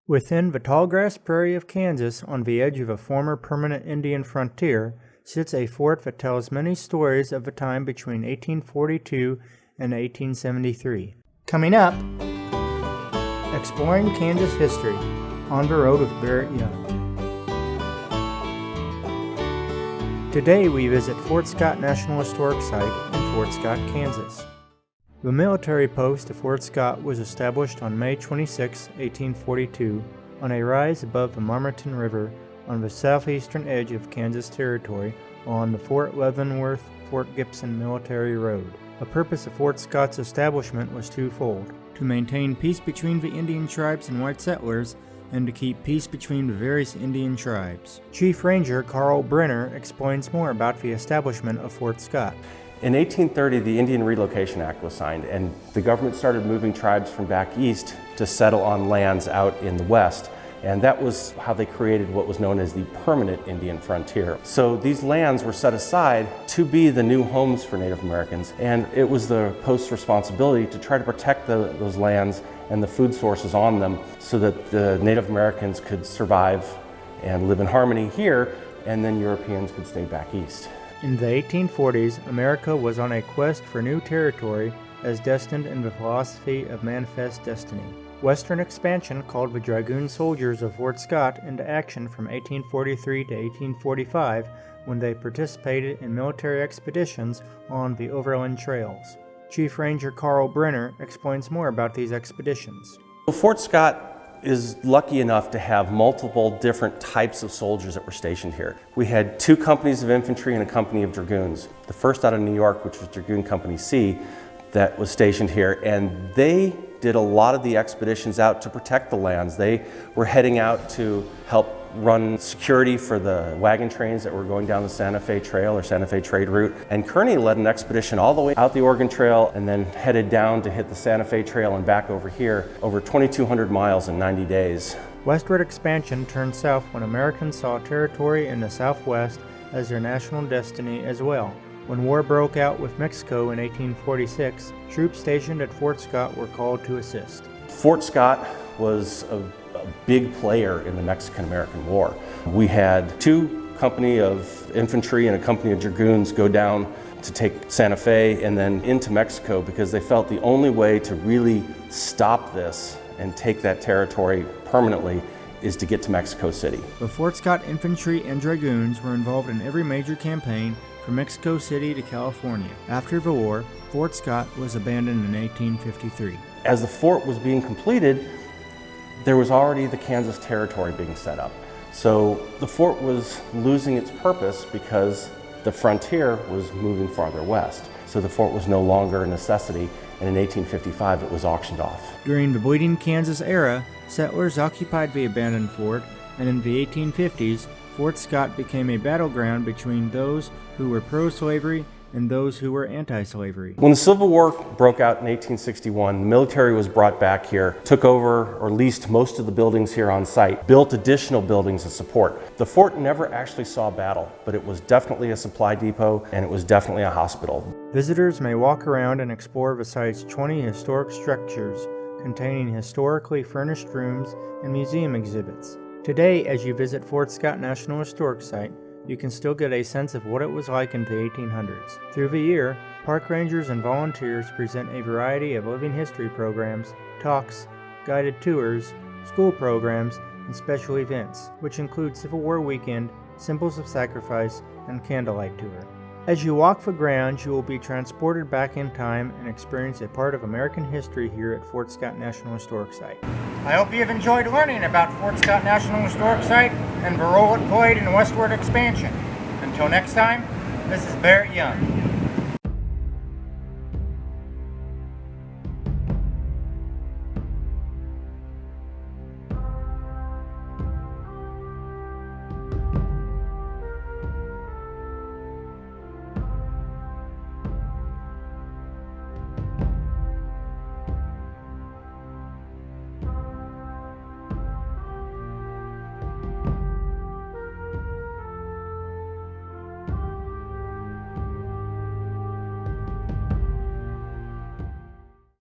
Within the tallgrass prairie of Kansas, on the edge of a former permanent Indian frontier, sits a fort that tells many stories of the time between 1842 and 1873. Coming up, exploring Kansas history on the road with Barrett Young. Today we visit Fort Scott National Historic Site in Fort Scott, Kansas. The military post of Fort Scott was established on May 26, 1842, on a rise above the Marmaton River on the southeastern edge of Kansas Territory on the Fort Leavenworth-Fort Gibson Military Road. The purpose of Fort Scott's establishment was twofold: to maintain peace between the Indian tribes and white settlers, and to keep peace between the various Indian tribes. Chief Ranger Carl Brenner explains more about the establishment of Fort Scott. In 1830, the Indian Relocation Act was signed, and the government started moving tribes from back east to settle on lands out in the west. And that was how they created what was known as the permanent Indian frontier. So these lands were set aside to be the new homes for Native Americans, and it was the post's responsibility to try to protect those lands and the food sources on them so that the Native Americans could survive and live in harmony here, and then Europeans could stay back east. In the 1840s, America was on a quest for new territory as destined in the philosophy of manifest destiny. Western expansion called the Dragoon soldiers of Fort Scott into action from 1843 to 1845 when they participated in military expeditions on the overland trails. Chief Ranger Carl Brenner explains more about these expeditions. Fort Scott is lucky enough to have multiple different types of soldiers that were stationed here. We had two companies of infantry and a company of dragoons. The first out of New York, which was Dragoon Company C, that was stationed here, and they did a lot of the expeditions out to protect the lands. They were heading out to help run security for the wagon trains that were going down the Santa Fe Trail or Santa Fe Trade Route. And Kearney led an expedition all the way out the Oregon Trail and then headed down to hit the Santa Fe Trail and back over here, over 2,200 miles in 90 days. Westward expansion turned south when Americans saw territory in the Southwest as their national destiny as well. When war broke out with Mexico in 1846, troops stationed at Fort Scott were called to assist. Fort Scott was a big player in the Mexican-American War. We had two company of infantry and a company of dragoons go down to take Santa Fe and then into Mexico because they felt the only way to really stop this and take that territory permanently is to get to Mexico City. The Fort Scott infantry and dragoons were involved in every major campaign from Mexico City to California. After the war, Fort Scott was abandoned in 1853. As the fort was being completed, there was already the Kansas Territory being set up. So the fort was losing its purpose because the frontier was moving farther west. So the fort was no longer a necessity, and in 1855 it was auctioned off. During the Bleeding Kansas era, settlers occupied the abandoned fort, and in the 1850s, Fort Scott became a battleground between those who were pro-slavery and those who were anti-slavery. When the Civil War broke out in 1861, the military was brought back here, took over or leased most of the buildings here on site, built additional buildings as support. The fort never actually saw battle, but it was definitely a supply depot and it was definitely a hospital. Visitors may walk around and explore the site's 20 historic structures containing historically furnished rooms and museum exhibits. Today, as you visit Fort Scott National Historic Site, you can still get a sense of what it was like in the 1800s. Through the year, park rangers and volunteers present a variety of living history programs, talks, guided tours, school programs, and special events, which include Civil War Weekend, Symbols of Sacrifice, and Candlelight Tour. As you walk the grounds, you will be transported back in time and experience a part of American history here at Fort Scott National Historic Site. I hope you have enjoyed learning about Fort Scott National Historic Site and the role it played in westward expansion. Until next time, this is Barrett Young.